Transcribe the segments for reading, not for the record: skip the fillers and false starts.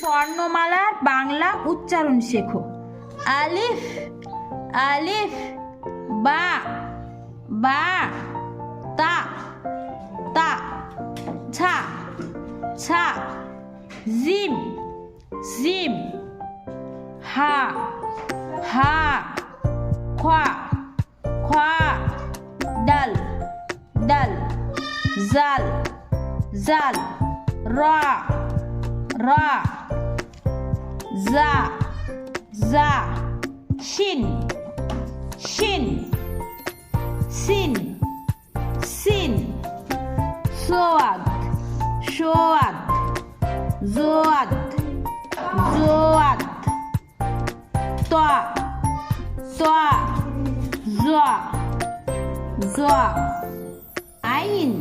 বর্ণমালার বাংলা উচ্চারণ শেখো। আলিফ আলিফ, বা বা, তা তা, ছা ছা, জিম জিম, হা হা, খোয়া খোয়া, ডাল ডাল, জাল জাল, রা রা, জা জা, শিন শিন, সিন সিন, সোয়াদ সোয়াদ, জোয়াদ জোয়াদ, তা তা, জা জা, আইন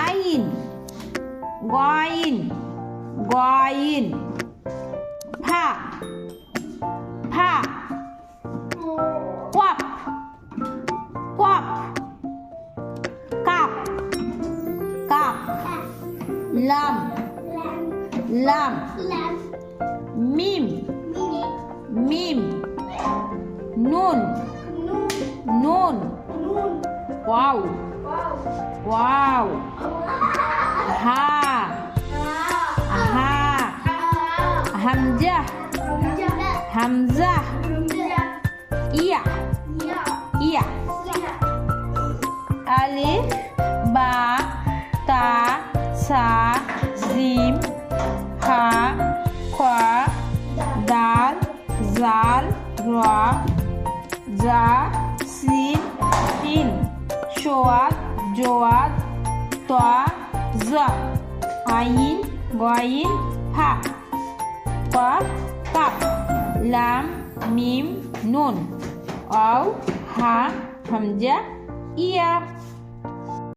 আইন, গয়িন গয়িন, ফা ফা, কোয়াপ কোয়াপ, কাপ কাপ, লাম লাম, মিম মিম, নুন নুন, ওয়াও ওয়াও, হা হা, হামজাহ হামজাহ, ইয়া ইয়া, আলিফ বা, তা, সা, জিম, হা, খোয়া, দাল, জাল, রা, জা, সিন, শিন, সোয়াদ, জোয়াদ, তা, জা, আইন, গয়িন, ফা, কফ, কাপ, লাম, মিম, নুন, ওয়াও, হা, হামজা, ইয়া।